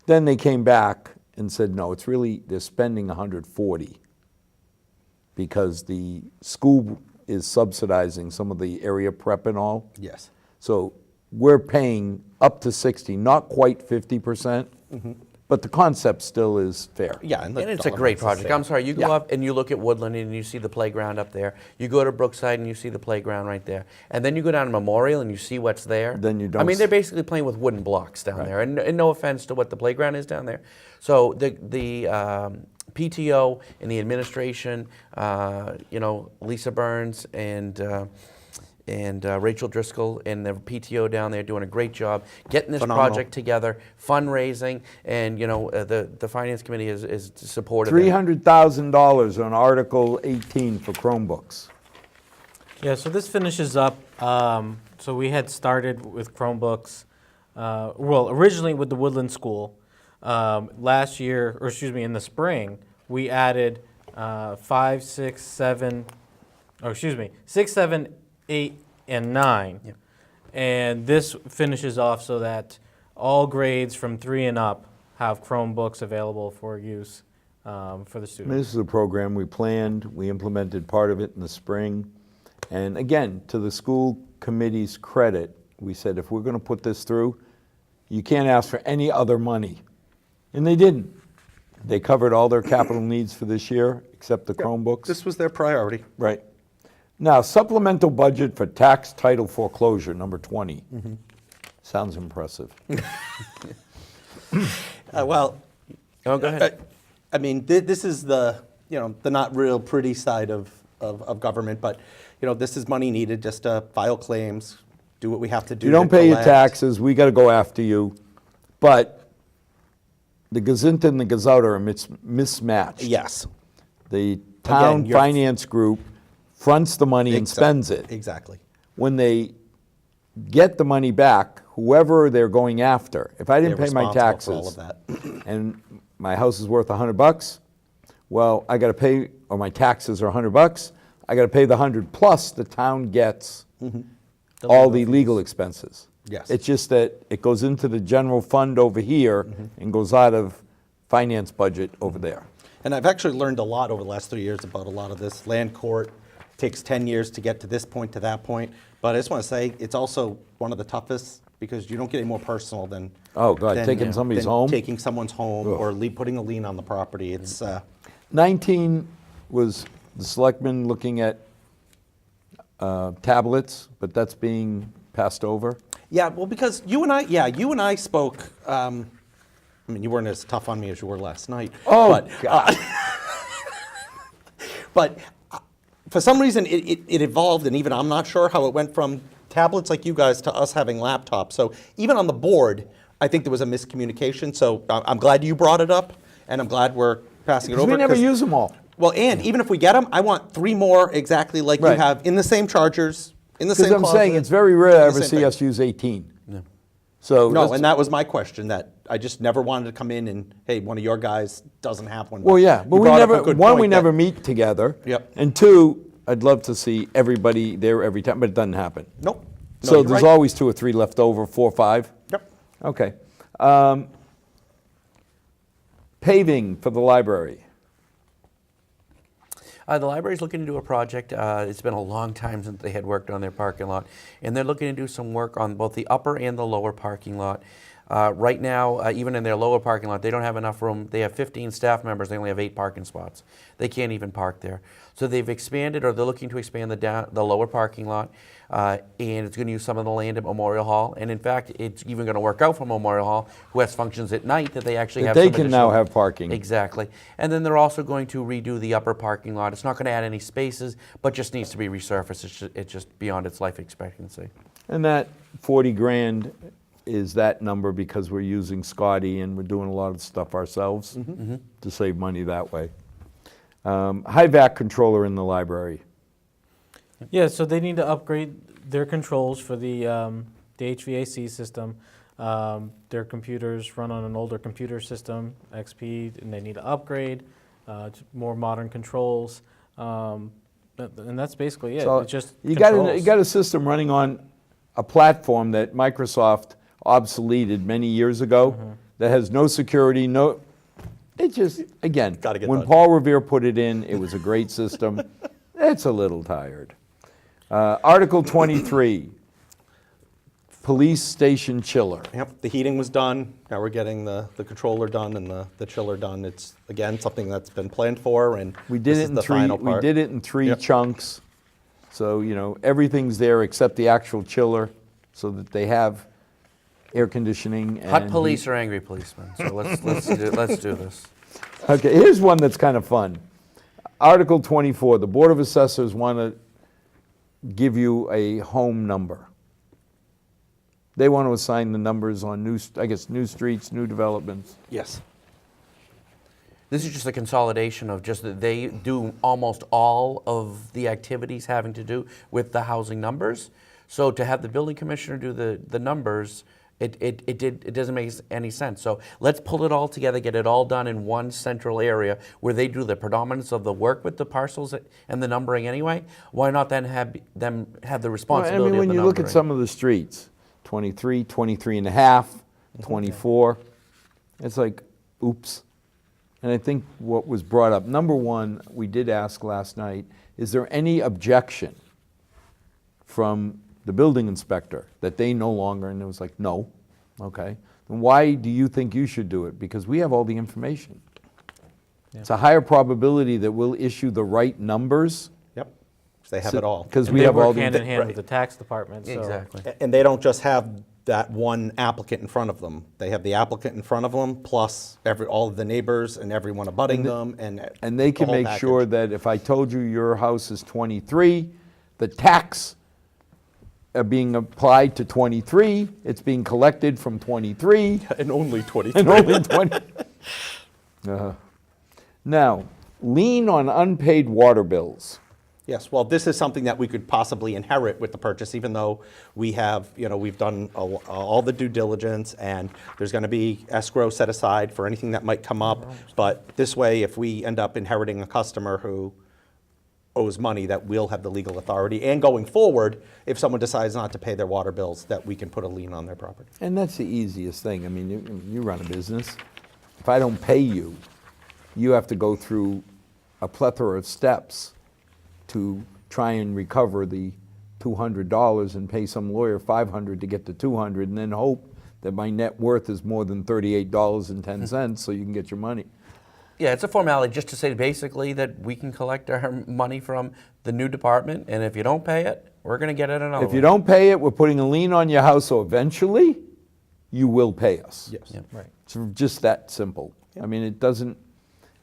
Then they came back and said, no, it's really, they're spending 140 because the school is subsidizing some of the area prep and all. Yes. So we're paying up to 60, not quite 50%, but the concept still is fair. Yeah, And it's a great project. I'm sorry, you go Yeah. up and you look at Woodland and you see the playground up there. You go to Brookside and you see the playground right there. And then you go down to Memorial and you see what's there. Then you I don't mean, s- they're basically playing with wooden blocks down there. And no offense to what the playground is down there. So the PTO and the administration, Lisa Burns and Rachel Driscoll and the PTO down there doing a great job getting this Phenomenal. project together, fundraising, and the finance committee is supportive. $300,000 on Article 18 for Chromebooks. Yeah, so this finishes up. So we had started with Chromebooks, originally with the Woodland School. Last year, in the spring, we added 6, 7, 8, and 9. Yep. And this finishes off so that all grades from 3 and up have Chromebooks available for use for the I mean, students. this is a program we planned, we implemented part of it in the spring. And again, to the school committee's credit, we said, if we're going to put this through, you can't ask for any other money. And they didn't. They covered all their capital needs for this year, except the Chromebooks. This was their priority. Right. Now, supplemental budget for tax title foreclosure, number 20. Sounds impressive. Well, Oh, go ahead. I mean, this is the not real pretty side of government, but this is money needed just to file claims, do what we have to do. You don't to pay your collect. taxes, we got to go after you. But the Gazint and the Gazette are mismatched. Yes. The town you're- finance group fronts the money and spends it. Exactly. When they get the money back, whoever they're going after, if I didn't They're pay my responsible for all taxes of that. and my house is worth $100, well, I got to pay, or my taxes are $100, I got to pay the 100 plus the town gets all the legal expenses. Yes. It's just that it goes into the general fund over here and goes out of finance budget over there. And I've actually learned a lot over the last 3 years about a lot of this. Land court takes 10 years to get to this point, to that point. But I just want to say, it's also one of the toughest because you don't get any more personal than Oh, God, taking somebody's home? taking someone's home Ugh. or putting a lien on the property. It's 19 was the selectmen looking at tablets, but that's being passed over. yeah, well, because you and I spoke. I mean, you weren't as tough on me as you were last night. Oh, but, God. But for some reason, it evolved, and even I'm not sure how it went from tablets like you guys to us having laptops. So even on the board, I think there was a miscommunication. So I'm glad you brought it up, and I'm glad we're passing it 'Cause over. we never use them all. Well, and even if we get them, I want 3 more exactly like Right. you have in the same chargers, in the Because same I'm closet. saying, it's very rare I the ever same see thing. us use 18. So No, let's- and that was my question, that I just never wanted to come in and, hey, one of your guys doesn't have one. Well, yeah, but You we brought up a never, good one, point we that- never meet together. Yep. And 2, I'd love to see everybody there every time, but it doesn't happen. Nope. No, So you're there's right. always 2 or 3 left over, 4 or 5? Yep. Okay. Paving for the library. The library's looking to do a project. It's been a long time since they had worked on their parking lot, and they're looking to do some work on both the upper and the lower parking lot. Right now, even in their lower parking lot, they don't have enough room. They have 15 staff members. They only have 8 parking spots. They can't even park there. So they've expanded, or they're looking to expand the lower parking lot, and it's going to use some of the land at Memorial Hall. And in fact, it's even going to work out for Memorial Hall, who has functions at night, that they actually That have they some can now additional- have parking. Exactly. And then they're also going to redo the upper parking lot. It's not going to add any spaces, but just needs to be resurfaced. It's just beyond its life expectancy. And that 40 grand is that number because we're using Scotty and we're doing a lot of stuff ourselves to save money that way. High vac controller in the library. Yeah, so they need to upgrade their controls for the HVAC system. Their computers run on an older computer system, XP, and they need to upgrade to more modern controls. And that's basically it. So It's just you controls. got a system running on a platform that Microsoft obsoleted many years ago that has no security, no. It just, again, Gotta get when done. Paul Revere put it in, it was a great system. It's a little tired. Article 23, police station chiller. Yep, the heating was done. Now we're getting the controller done and the chiller done. It's, again, something that's been planned for, and We did this it is in the three. final We part. did it in 3 Yep. chunks. So everything's there except the actual chiller, so that they have air conditioning. Hot and police heat. or angry policemen. So let's do this. Okay, here's one that's kind of fun. Article 24, the Board of Assessors want to give you a home number. They want to assign the numbers on new streets, new developments. Yes. This is just a consolidation of just that they do almost all of the activities having to do with the housing numbers. So to have the building commissioner do the numbers, it doesn't make any sense. So let's pull it all together, get it all done in one central area where they do the predominance of the work with the parcels and the numbering anyway. Why not then have them have the Well, responsibility I mean, when of the you look at numbering? some of the streets, 23, 23 and a half, 24, it's like, oops. And I think what was brought up, number one, we did ask last night, is there any objection from the building inspector that they no longer, and it was like, no, okay. Then why do you think you should do it? Because we have all the information. It's a higher probability that we'll issue the right numbers. Yep. They have it all. Because And we they have all work the. hand in hand right. with the tax department. So. Exactly. And they don't just have that one applicant in front of them. They have the applicant in front of them, plus all of the neighbors and everyone abutting them, And they can the whole make sure package. that if I told you your house is 23, the tax being applied to 23, it's being collected from 23, And only 23. and only 20. Now, lien on unpaid water bills. Yes, well, this is something that we could possibly inherit with the purchase, even though we have, we've done all the due diligence, and there's going to be escrow set aside for anything that might come up. But this way, if we end up inheriting a customer who owes money, that we'll have the legal authority. And going forward, if someone decides not to pay their water bills, that we can put a lien on their property. And that's the easiest thing. I mean, you run a business. If I don't pay you, you have to go through a plethora of steps to try and recover the $200 and pay some lawyer $500 to get to $200, and then hope that my net worth is more than $38.10 so you can get your money. Yeah, it's a formality just to say basically that we can collect our money from the new department, and if you don't pay it, we're going to get it another If you way. don't pay it, we're putting a lien on your house, so eventually you will pay us. Yes. Yeah. Right. It's just that simple. I mean, it doesn't,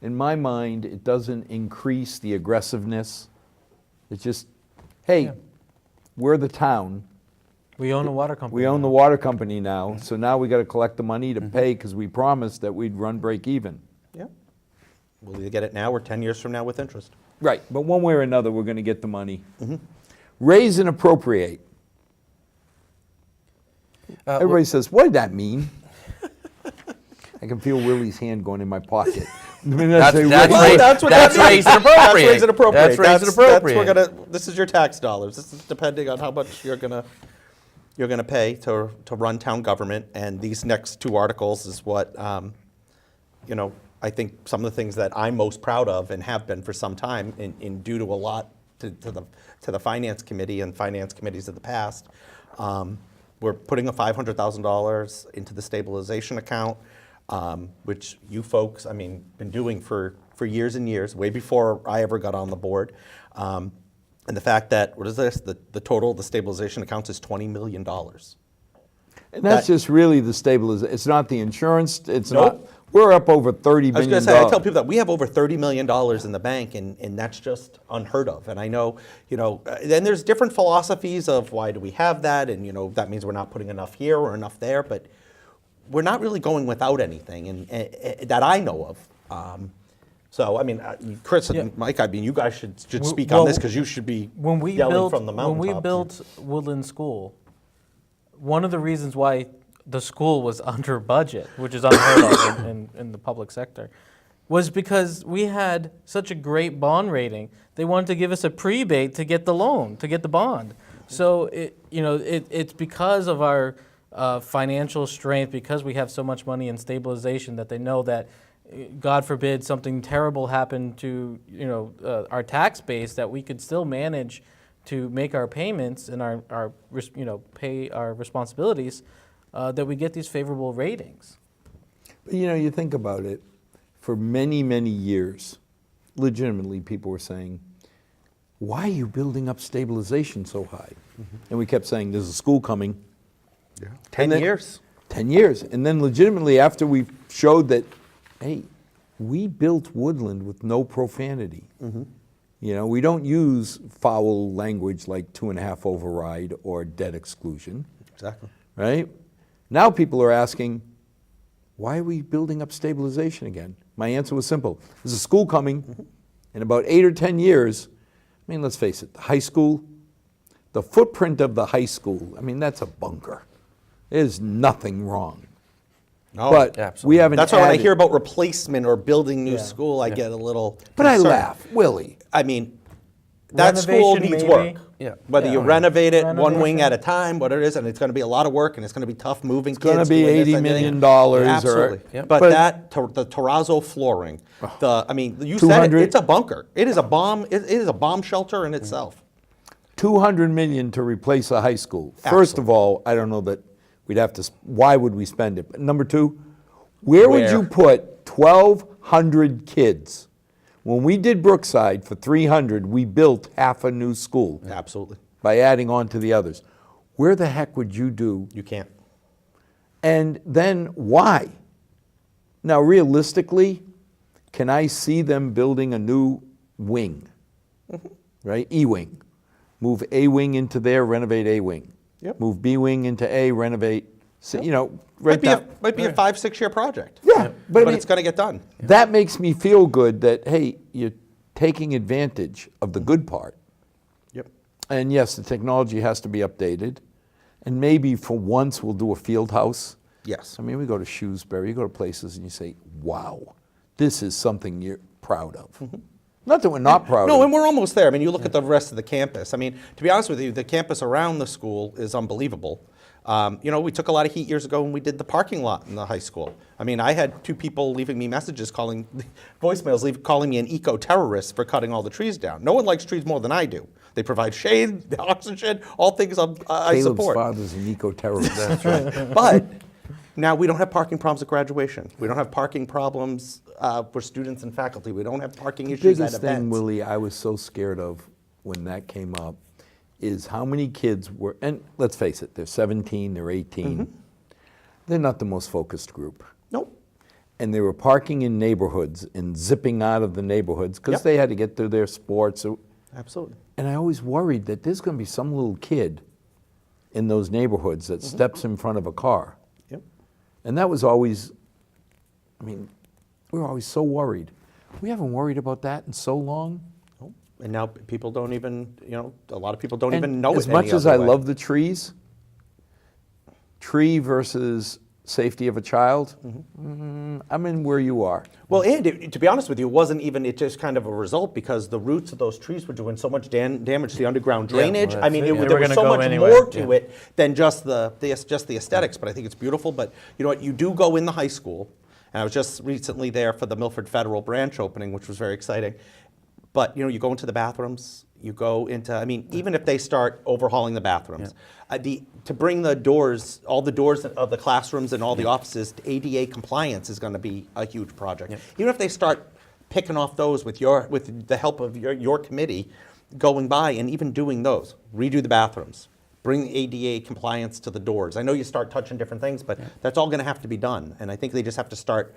in my mind, it doesn't increase the aggressiveness. It's just, hey, Yeah. we're the town. We own a water company. We own now. the water company now, so now we got to collect the money to pay because we promised that we'd run break even. Yeah. We'll either get it now or 10 years from now with interest. Right, but one way or another, we're going to get the money. Raise and appropriate. Everybody says, what did that mean? I can feel Willie's hand going in my pocket. I mean, That's a raise- That's what that's that means. raise and appropriate. That's raise and appropriate. That's raise and appropriate. This is your tax dollars. This is depending on how much you're gonna pay to run town government. And these next two articles is what, I think some of the things that I'm most proud of and have been for some time, in due to a lot to the finance committee and finance committees of the past. We're putting a $500,000 into the stabilization account, which you folks, been doing for years and years, way before I ever got on the board. And the fact that, what is this? The total of the stabilization accounts is $20 million. And that's That- just really the stabilization. It's not the insurance. It's Nope. not. We're up over $30 I was million. going to say, I tell people that we have over $30 million in the bank, and that's just unheard of. And I know, then there's different philosophies of why do we have that, and that means we're not putting enough here or enough there, but we're not really going without anything, and that I know of. Chris and Mike, you guys should speak on this because you should be yelling from the mountaintops. When we built Woodland School, one of the reasons why the school was under budget, which is unheard of in the public sector, was because we had such a great bond rating. They wanted to give us a prebate to get the loan, to get the bond. So it's because of our financial strength, because we have so much money in stabilization, that they know that, God forbid, something terrible happened to our tax base, that we could still manage to make our payments and our pay our responsibilities. That we get these favorable ratings. But you think about it, for many, many years, legitimately people were saying, why are you building up stabilization so high? And we kept saying, there's a school coming. 10 then- years. 10 years. And then legitimately, after we showed that, hey, we built Woodland with no profanity. We don't use foul language like 2.5 override or debt exclusion, Exactly. right? Now people are asking, why are we building up stabilization again? My answer was simple. There's a school coming in about 8 or 10 years. Let's face it, the high school, the footprint of the high school, that's a bunker. There's nothing wrong. No, But absolutely. we haven't that's why when I added- hear about replacement or building new Yeah. school, I get a little But I concerned. laugh, Willie. That school Renovation, needs maybe? work. Yeah. Whether you renovate it one Renovation. wing at a time, what it is, and it's going to be a lot of work, and it's going to be tough moving kids. gonna be doing this $80 and that. million or- Absolutely. Yep. But, But- the terrazzo flooring, you said 200 it, it's a bunker. It is a bomb. It is a bomb shelter in itself. $200 million to replace a high school. First of all, I don't know that we'd have to, why would we spend it? But number two, where would Where? you put 1,200 kids? When we did Brookside for 300, we built half a new school Absolutely. by adding on to the others. Where the heck would you do? You can't. And then why? Now, realistically, can I see them building a new wing, right? E-wing. Move A wing into there, renovate A wing. Yep. Move B wing into A, renovate, you know, right down. Might be a 5-6 year project. Yeah, but I mean, it's going to get done. that makes me feel good that, hey, you're taking advantage of the good part. Yep. And yes, the technology has to be updated. And maybe for once we'll do a field house. Yes. I mean, we go to Shrewsbury, you go to places and you say, wow, this is something you're proud of. Not that we're not proud No, of and we're almost there. I mean, you look at the rest of the campus. I mean, to be honest with you, the campus around the school is unbelievable. You know, we took a lot of heat years ago when we did the parking lot in the high school. I mean, I had 2 people leaving me messages, voicemails, calling me an eco-terrorist for cutting all the trees down. No one likes trees more than I do. They provide shade, the oxygen, all things I Caleb's support. father's an eco-terrorist. That's right. But now we don't have parking problems at graduation. We don't have parking problems for students and faculty. We don't have parking The issues at biggest events. thing, Willie, I was so scared of when that came up is how many kids were, and let's face it, they're 17, they're 18. They're not the most focused group. Nope. And they were parking in neighborhoods and zipping out of the neighborhoods because Yep. they had to get to their sports. Absolutely. And I always worried that there's going to be some little kid in those neighborhoods that steps in front of a car. Yep. And that was always, I mean, we were always so worried. We haven't worried about that in so long. Nope. And now people don't even, you know, a lot of people don't And even know as it much any as other I way. love the trees, tree versus safety of a child, I'm in where you are. Well, and to be honest with you, it just kind of a result because the roots of those trees were doing so much damage to the underground drainage. well, I mean, that's it. there They were was gonna so go much anyway. more to it than just the aesthetics. But I think it's beautiful. But you know what? You do go in the high school, and I was just recently there for the Milford Federal branch opening, which was very exciting. But you know, you go into the bathrooms. You go into, I mean, even if they start overhauling the bathrooms, to bring the doors, all the doors of the classrooms and all the offices to ADA compliance is going to be a huge project. Even if they start picking off those with the help of your committee, going by and even doing those, redo the bathrooms, bring ADA compliance to the doors. I know you start touching different things, but that's all going to have to be done. And I think they just have to start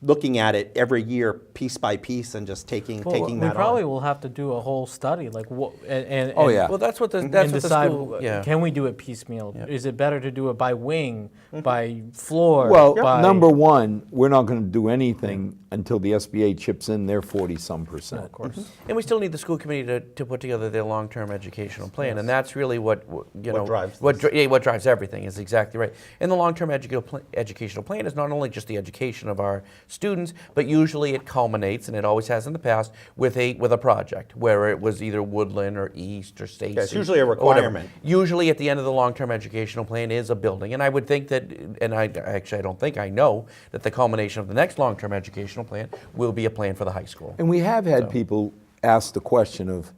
looking at it every year, piece by piece, and just taking that on. We probably will have to do a whole study, like what, and Oh, yeah. Well, that's what the and decide. decide, can we do it piecemeal? Is it better to do it by wing, by floor? Well, by, number one, we're not going to do anything until the SBA chips in their 40-some%. Of course. And we still need the school committee to put together their long-term educational plan, and that's really what you know drives what drives everything is exactly right. And the long-term educational plan is not only just the education of our students, but usually it culminates, and it always has in the past, with a project where it was either Woodland or East or Stacy. it's usually a or whatever. requirement. Usually at the end of the long-term educational plan is a building, and I would think that, and I don't think, I know that the culmination of the next long-term educational plan will be a plan for the high school. And we have had people ask the question of,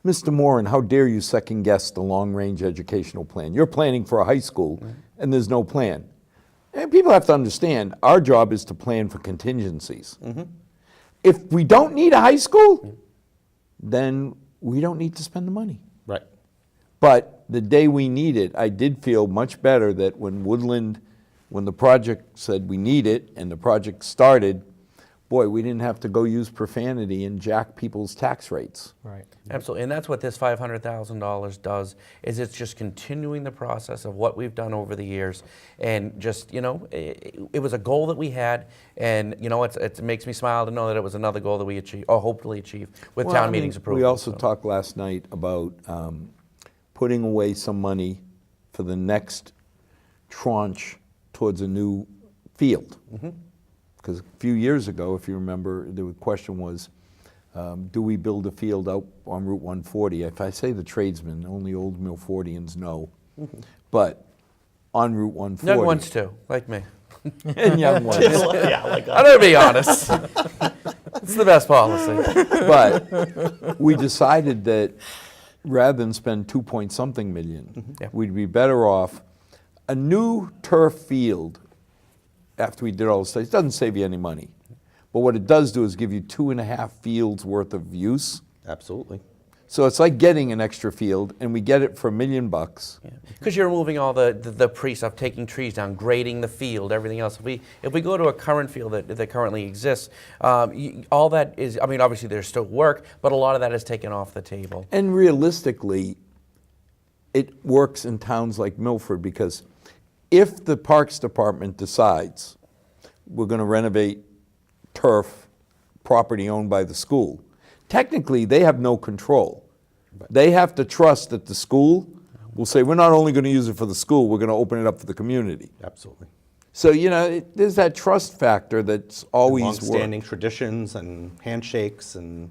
Mr. Moran, how dare you second guess the long-range educational plan? You're planning for a high school and there's no plan. And people have to understand, our job is to plan for contingencies. If we don't need a high school, then we don't need to spend the money. Right. But the day we need it, I did feel much better that when the project said we need it and the project started, boy, we didn't have to go use profanity and jack people's tax rates. Right. Absolutely, and that's what this $500,000 does, is it's just continuing the process of what we've done over the years, and just, you know, it was a goal that we had, and, you know, it makes me smile to know that it was another goal that we achieved, or hopefully achieve, with Well, town I mean, meetings approval. We also so. talked last night about putting away some money for the next tranche towards a new field. Because a few years ago, if you remember, the question was, do we build a field out on Route 140? If I say the tradesmen, only old Milfordians know. But on Route 140. Young ones too, like me. And young ones. Yeah, like I'm gonna be honest. It's the best policy. But we decided that rather than spend 2-point-something million, Yeah. we'd be better off a new turf field after we did all the studies. It doesn't save you any money. But what it does do is give you 2.5 fields worth of use. Absolutely. So it's like getting an extra field, and we get it for $1 million. Because you're removing all the pre-stuff, taking trees down, grading the field, everything else. If we go to a current field that currently exists, all that is, I mean, obviously there's still work, but a lot of that is taken off the table. And realistically, it works in towns like Milford, because if the Parks Department decides we're going to renovate turf property owned by the school, technically they have no control. They have to trust that the school will say, we're not only going to use it for the school, we're going to open it up for the community. Absolutely. So, there's that trust factor that's always Long-standing worked. traditions and handshakes and.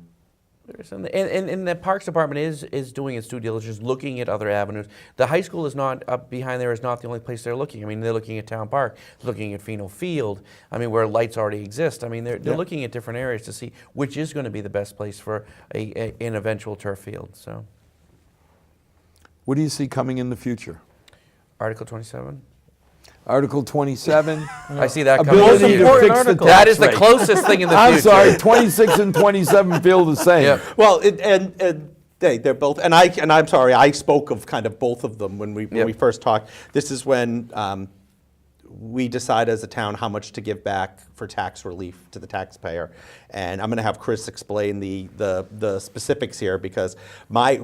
And the Parks Department is doing its due diligence, looking at other avenues. The high school is not, up behind there is not the only place they're looking. I mean, they're looking at Town Park, looking at Pheno Field, I mean, where lights already exist. I mean, they're looking at different areas to see which is going to be the best place for an eventual turf field, so. What do you see coming in the future? Article 27? Article 27. I see that coming. Ability to important fix the article. That tax is the rate. closest thing in the I'm future. sorry, 26 and 27 feel the same. Yep. Well, they're both, and I'm sorry, I spoke of kind of both of them when we first talked. This is when we decide as a town how much to give back for tax relief to the taxpayer, and I'm going to have Chris explain the specifics here, because my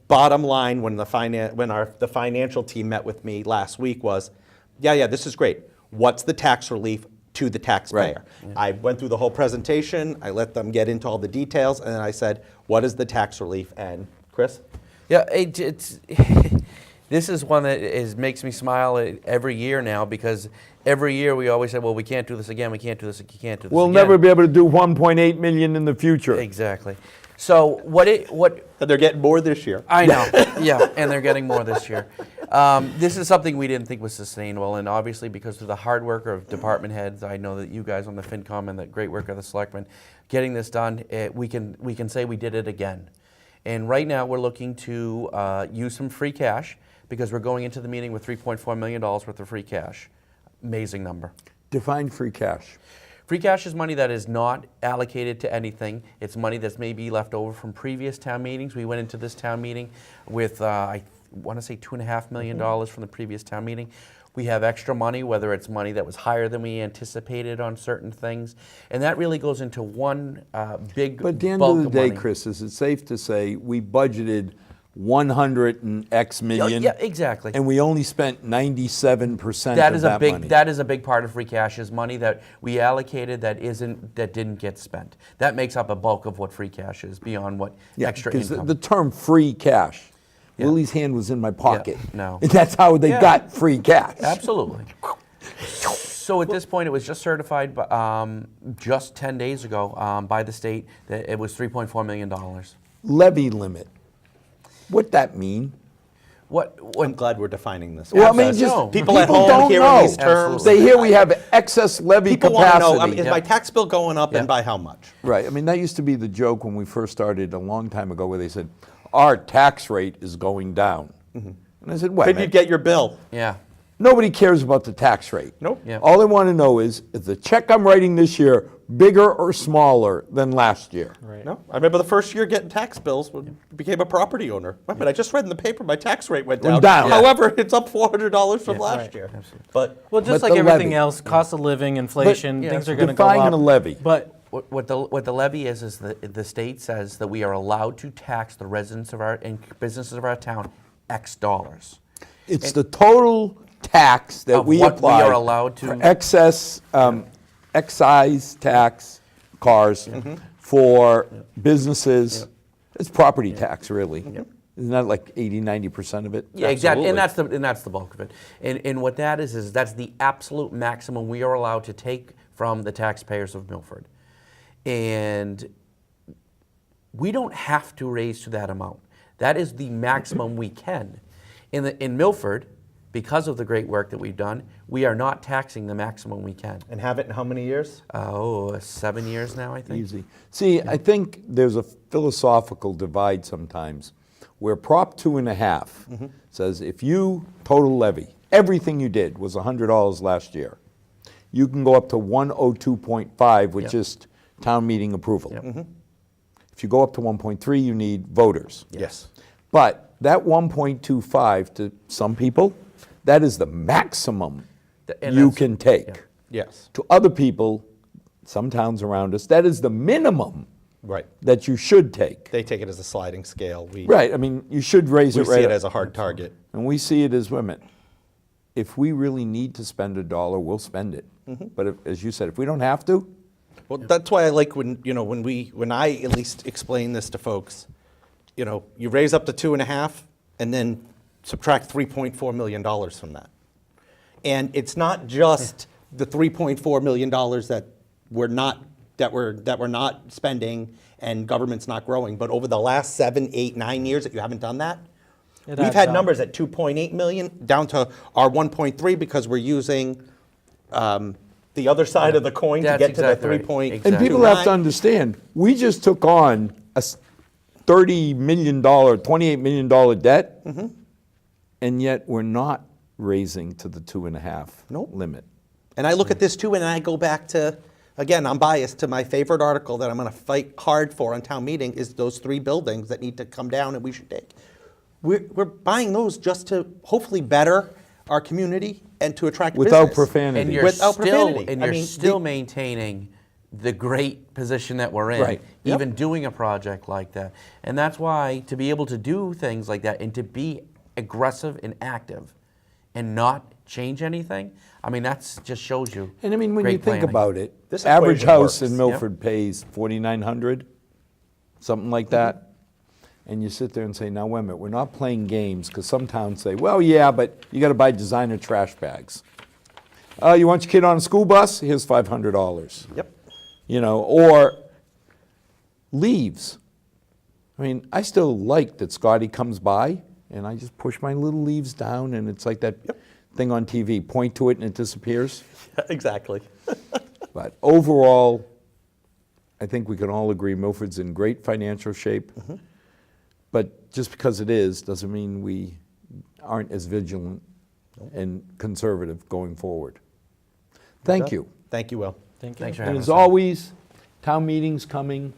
bottom line when the financial team met with me last week was, yeah, this is great. What's the tax relief to the taxpayer? Right. I went through the whole presentation. I let them get into all the details, and then I said, what is the tax relief? And Chris? Yeah, it's this is one that makes me smile every year now, because every year we always say, well, we can't do this again, we can't do this, we can't do this We'll again. never be able to do 1.8 million in the future. Exactly. So what And they're getting more this year. I know, yeah, and they're getting more this year. This is something we didn't think was sustainable, and obviously because of the hard work of department heads, I know that you guys on the FinCom and the great work of the selectmen, getting this done, we can say we did it again. And right now we're looking to use some free cash, because we're going into the meeting with $3.4 million worth of free cash. Amazing number. Define free cash. Free cash is money that is not allocated to anything. It's money that's maybe left over from previous town meetings. We went into this town meeting with, I want to say $2.5 million from the previous town meeting. We have extra money, whether it's money that was higher than we anticipated on certain things. And that really goes into one big But at the end bulk of the day, money. Chris, is it safe to say we budgeted 100 and X million? Yeah, exactly. And we only spent 97% That of is that a big. money. That is a big part of free cash, is money that we allocated that didn't get spent. That makes up a bulk of what free cash is, beyond what extra because income. the term free cash, Yeah. Willie's hand was in my pocket. no. And that's how they Yeah. got free cash. Absolutely. So at this point, it was just certified just 10 days ago by the state that it was $3.4 million. Levy limit. What that mean? I'm glad we're defining this. Well, I mean, Access. just No. People at home don't hearing know. these terms. Absolutely. They hear we have excess levy People want to capacity. know, I mean, is my tax bill going up, and Yeah. by how much? Right. I mean, that used to be the joke when we first started a long time ago, where they said, our tax rate is going down. And I said, wait a Could you minute. get your bill? Yeah. Nobody cares about the tax rate. Nope. Yeah. All they want to know is the check I'm writing this year bigger or smaller than last year? Right. No. I remember the first year getting tax bills when I became a property owner. Wait a minute, I just read in the paper my tax rate went down. Went down. Yeah. However, it's up $400 from last right. year. But Well, just But like the everything levy. else, cost of living, inflation, yeah, things are going to go define up. a levy. But What the levy is the state says that we are allowed to tax the residents of our and businesses of our town X dollars. It's the total tax that Of we what we apply are allowed to- for excess excise tax cars for businesses. It's property tax, really. Isn't that like 80, 90% of it? Yeah, exactly, Absolutely. and that's the bulk of it. And what that is that's the absolute maximum we are allowed to take from the taxpayers of Milford. And we don't have to raise to that amount. That is the maximum we can. In Milford, because of the great work that we've done, we are not taxing the maximum we can. and have it in how many years? 7 years now, I think. Easy. See, I think there's a philosophical divide sometimes where Prop 2.5 says if you total levy, everything you did was $100 last year, you can go up to 102.5 with Yep. just town meeting approval. Yep. If you go up to 1.3, you need voters. Yes. But that 1.25 to some people, that is the maximum And you that's- can take. yeah. Yes. To other people, some towns around us, that is the minimum Right. that you should take. They take it as a sliding scale. Right, I mean, you should raise We it right. see it as a hard target. And we see it as women. If we really need to spend $1, we'll spend it. But if, as you said, if we don't have to, Well, that's why I like when, when I at least explain this to folks, you raise up to 2.5 and then subtract $3.4 million from that. And it's not just the $3.4 million that we're not spending and government's not growing, but over the last 7, 8, 9 years that you haven't done that, It we've adds had up. numbers at 2.8 million down to our 1.3 because we're using the other side of the coin to That's get exactly to right. the 3.2. and Exactly. people have to understand, we just took on a $30 million, $28 million debt, and yet we're not raising to the 2.5 Nope. limit. And I look at this too, and I go back to, again, I'm biased to my favorite article that I'm going to fight hard for on town meeting is those 3 buildings that need to come down and we should take. We're buying those just to hopefully better our community and to attract Without business. profanity. And you're Without still, profanity. and I you're mean, still the- maintaining the great position that we're in, Right. Yep. even doing a project like that. And that's why to be able to do things like that and to be aggressive and active and not change anything, I mean, that's just shows you. And I mean, when great you think planning. about it, This average equation house works. in Milford pays $4,900, something like that. And you sit there and say, now wait a minute, we're not playing games, because some towns say, well, yeah, but you got to buy designer trash bags. You want your kid on a school bus? Here's $500. Yep. Or leaves. I mean, I still like that Scotty comes by and I just push my little leaves down and it's like that thing on TV, point to it and it disappears. Exactly. But overall, I think we can all agree Milford's in great financial shape. But just because it is doesn't mean we aren't as vigilant and conservative going forward. Thank you. Thank you, Will. Thank you. Thanks for And having as us. on. always, town meeting's coming.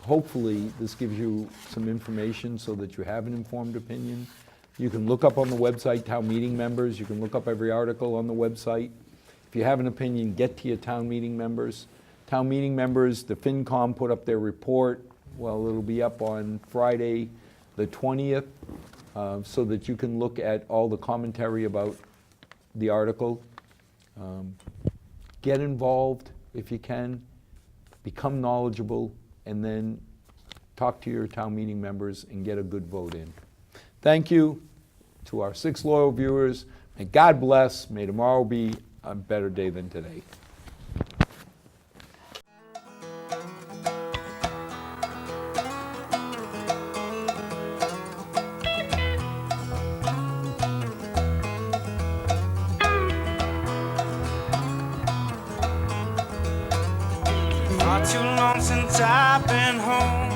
Hopefully, this gives you some information so that you have an informed opinion. You can look up on the website, town meeting members. You can look up every article on the website. If you have an opinion, get to your town meeting members. Town meeting members, the FinCom put up their report. Well, it'll be up on Friday, the 20th, so that you can look at all the commentary about the article. Get involved if you can, become knowledgeable, and then talk to your town meeting members and get a good vote in. Thank you to our 6 loyal viewers. May God bless. May tomorrow be a better day than today. Not too long since I've been home.